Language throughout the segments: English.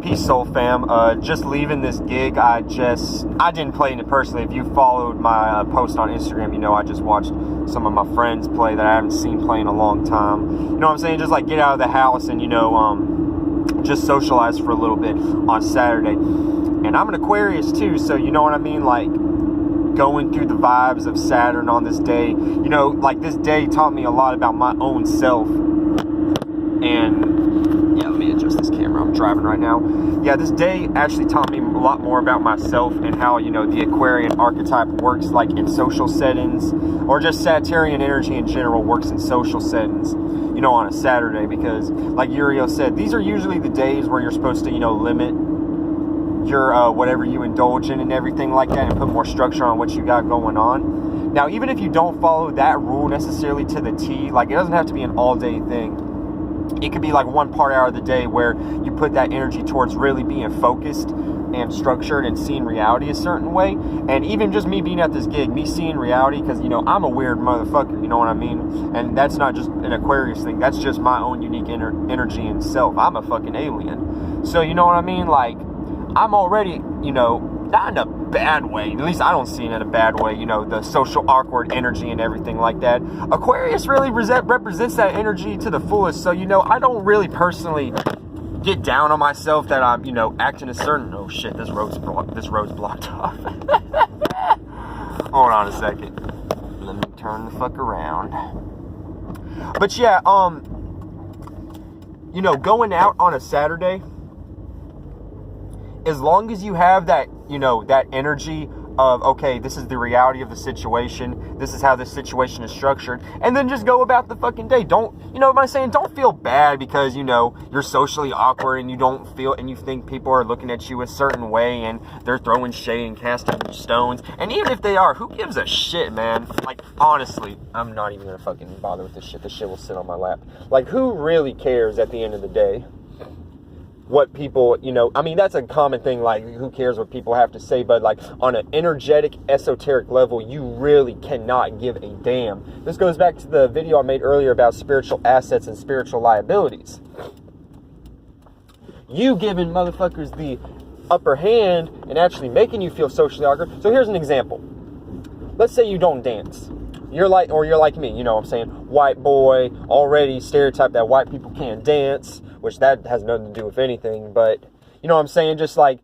Peace, soul fam. Just leaving this gig. I didn't play in it personally. If you followed my post on Instagram, you know I just watched some of my friends play that I haven't seen play in a long time. You know what I'm saying? Just like get out of the house and, you know, just socialize for a little bit on Saturday. And I'm an Aquarius too, so you know what I mean? Like, going through the vibes of Saturn on this day. You know, like this day taught me a lot about my own self. And yeah, let me adjust this camera. I'm driving right now. Yeah, this day actually taught me a lot more about myself and how, you know, the Aquarian archetype works like in social settings, or just Saturnian energy in general works in social settings, you know, on a Saturday, because like Uriel said, these are usually the days where you're supposed to, you know, limit your whatever you indulge in and everything like that, and put more structure on what you got going on. Now, even if you don't follow that rule necessarily to the T, like it doesn't have to be an all-day thing. It could be like one part hour of the day where you put that energy towards really being focused and structured and seeing reality a certain way. And even just me being at this gig, me seeing reality, because, you know, I'm a weird motherfucker, you know what I mean? And that's not just an Aquarius thing. That's just my own unique energy and self. I'm a fucking alien. So, you know what I mean? Like, I'm already, you know, not in a bad way. At least I don't see it in a bad way, you know, the social awkward energy and everything like that. Aquarius really represents that energy to the fullest. So, you know, I don't really personally get down on myself that I'm, you know, acting a certain... Oh, shit, this road's blocked off. Hold on a second. Let me turn the fuck around. But, yeah, you know, going out on a Saturday, as long as you have that, you know, that energy of, okay, this is the reality of the situation, this is how this situation is structured, and then just go about the fucking day. Don't, you know what I'm saying, don't feel bad because, you know, you're socially awkward and you don't feel, and you think people are looking at you a certain way and they're throwing shade and casting stones. And even if they are, who gives a shit, man? Like, honestly, I'm not even gonna fucking bother with this shit. This shit will sit on my lap. Like, who really cares at the end of the day what people, you know, I mean, that's a common thing, like, who cares what people have to say, but, like, on an energetic, esoteric level, you really cannot give a damn. This goes back to the video I made earlier about spiritual assets and spiritual liabilities. You giving motherfuckers the upper hand and actually making you feel socially awkward. So here's an example. Let's say you don't dance. You're like me, you know what I'm saying? White boy, already stereotype that white people can't dance, which that has nothing to do with anything, but you know what I'm saying? Just like,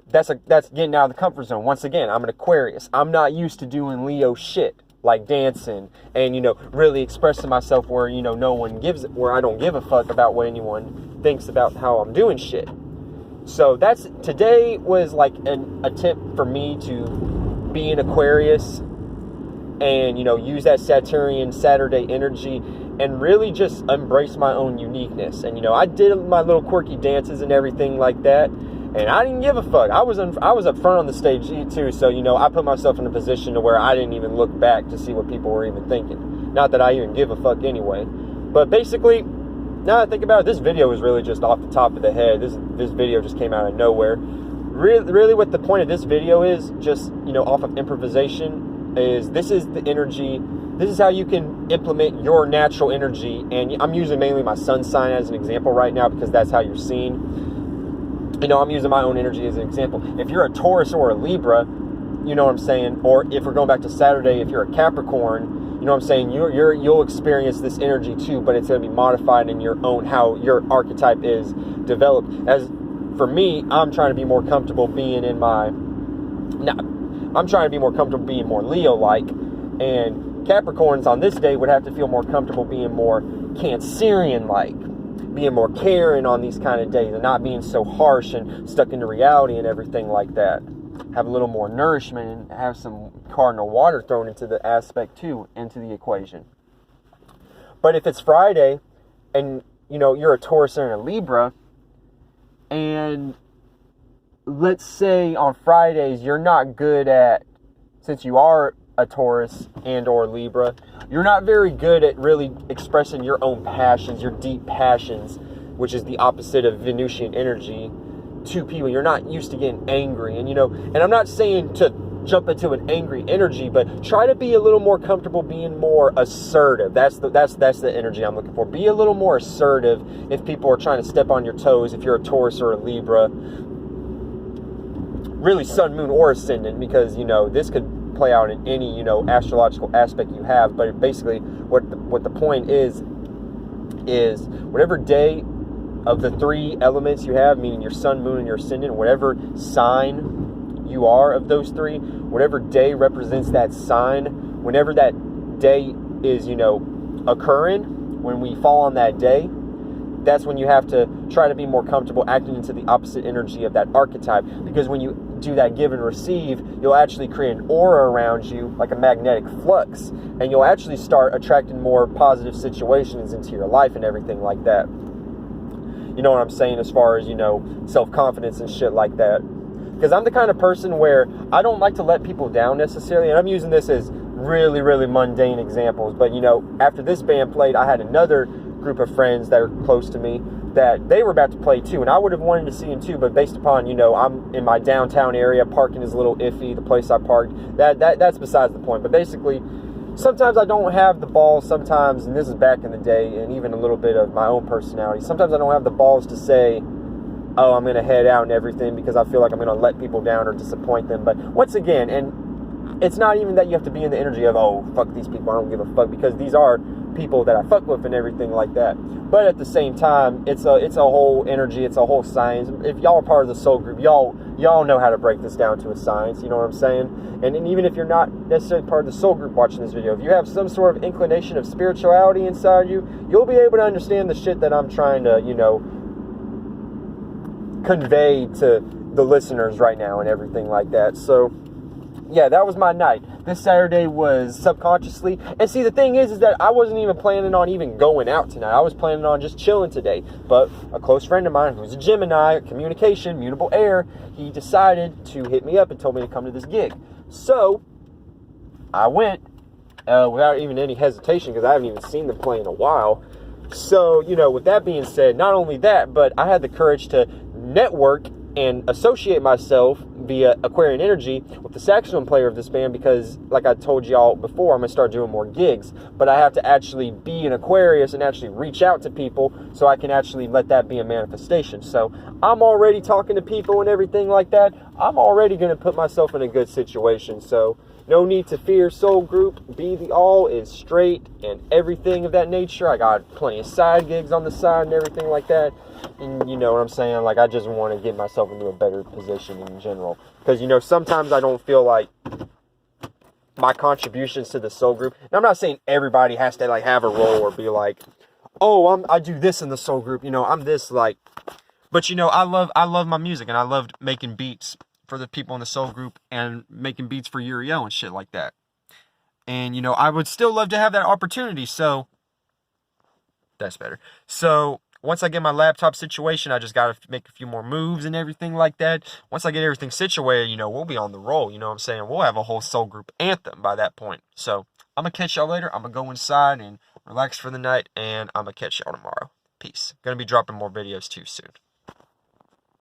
that's getting out of the comfort zone. Once again, I'm an Aquarius. I'm not used to doing Leo shit, like dancing and, you know, really expressing myself where, you know, no one gives it, where I don't give a fuck about what anyone thinks about how I'm doing shit. So today was like an attempt for me to be an Aquarius and, you know, use that Saturnian Saturday energy and really just embrace my own uniqueness. And, you know, I did my little quirky dances and everything like that, and I didn't give a fuck. I was up front on the stage too, so, you know, I put myself in a position to where I didn't even look back to see what people were even thinking. Not that I even give a fuck anyway. But basically, now that I think about it, this video was really just off the top of the head. This video just came out of nowhere. Really what the point of this video is, just, you know, off of improvisation, is this is the energy. This is how you can implement your natural energy. And I'm using mainly my sun sign as an example right now because that's how you're seen. You know, I'm using my own energy as an example. If you're a Taurus or a Libra, you know what I'm saying? Or if we're going back to Saturday, if you're a Capricorn, you know what I'm saying? You'll experience this energy too, but it's going to be modified in your own, how your archetype is developed. As for me, I'm trying to be more comfortable being in my... I'm trying to be more comfortable being more Leo-like, and Capricorns on this day would have to feel more comfortable being more Cancerian-like, being more caring on these kind of days, and not being so harsh and stuck into reality and everything like that. Have a little more nourishment and have some cardinal water thrown into the aspect too, into the equation. But if it's Friday, and, you know, you're a Taurus and a Libra, and let's say on Fridays you're not good at, since you are a Taurus and or Libra, you're not very good at really expressing your own passions, your deep passions, which is the opposite of Venusian energy, to people. You're not used to getting angry, and, you know, and I'm not saying to jump into an angry energy, but try to be a little more comfortable being more assertive. That's the energy I'm looking for. Be a little more assertive if people are trying to step on your toes, if you're a Taurus or a Libra. Really Sun, Moon, or Ascendant, because, you know, this could play out in any, you know, astrological aspect you have. But basically what the point is whatever day of the 3 elements you have, meaning your Sun, Moon, and your Ascendant, whatever sign you are of those 3, whatever day represents that sign, whenever that day is, you know, occurring, when we fall on that day, that's when you have to try to be more comfortable acting into the opposite energy of that archetype. Because when you do that give and receive, you'll actually create an aura around you, like a magnetic flux, and you'll actually start attracting more positive situations into your life and everything like that. You know what I'm saying, as far as, you know, self-confidence and shit like that. Because I'm the kind of person where I don't like to let people down necessarily, and I'm using this as really, really mundane examples. But, you know, after this band played, I had another group of friends that are close to me that they were about to play too, and I would have wanted to see them too, but based upon, you know, I'm in my downtown area, parking is a little iffy, the place I parked, that's besides the point. But basically, sometimes I don't have the balls, sometimes, and this is back in the day, and even a little bit of my own personality, sometimes I don't have the balls to say, oh, I'm going to head out and everything, because I feel like I'm going to let people down or disappoint them. But once again, and it's not even that you have to be in the energy of, oh, fuck these people, I don't give a fuck, because these are people that I fuck with and everything like that. But at the same time, it's a whole energy, it's a whole science. If y'all are part of the soul group, y'all know how to break this down to a science, you know what I'm saying? And even if you're not necessarily part of the soul group watching this video, if you have some sort of inclination of spirituality inside you, you'll be able to understand the shit that I'm trying to, you know, convey to the listeners right now and everything like that. So yeah, that was my night. This Saturday was subconsciously, and see, the thing is that I wasn't even planning on even going out tonight. I was planning on just chilling today, but a close friend of mine who's a Gemini, communication, mutable air, he decided to hit me up and told me to come to this gig. So I went without even any hesitation, because I haven't even seen them play in a while. So, you know, with that being said, not only that, but I had the courage to network and associate myself via Aquarian energy with the saxophone player of this band, because, like I told y'all before, I'm going to start doing more gigs. But I have to actually be an Aquarius and actually reach out to people so I can actually let that be a manifestation. So I'm already talking to people and everything like that. I'm already going to put myself in a good situation. So no need to fear, soul group. Be the all is straight and everything of that nature. I got plenty of side gigs on the side and everything like that. And you know what I'm saying? Like, I just want to get myself into a better position in general. Because, you know, sometimes I don't feel like my contributions to the soul group. And I'm not saying everybody has to, like, have a role or be like, oh, I do this in the soul group. You know, I'm this, like. But, you know, I love my music. And I loved making beats for the people in the soul group and making beats for Uriel and shit like that. And, you know, I would still love to have that opportunity. So that's better. So once I get my laptop situation, I just got to make a few more moves and everything like that. Once I get everything situated, you know, we'll be on the roll. You know what I'm saying? We'll have a whole soul group anthem by that point. So I'm going to catch y'all later. I'm going to go inside and relax for the night. And I'm going to catch y'all tomorrow. Peace. Going to be dropping more videos too soon.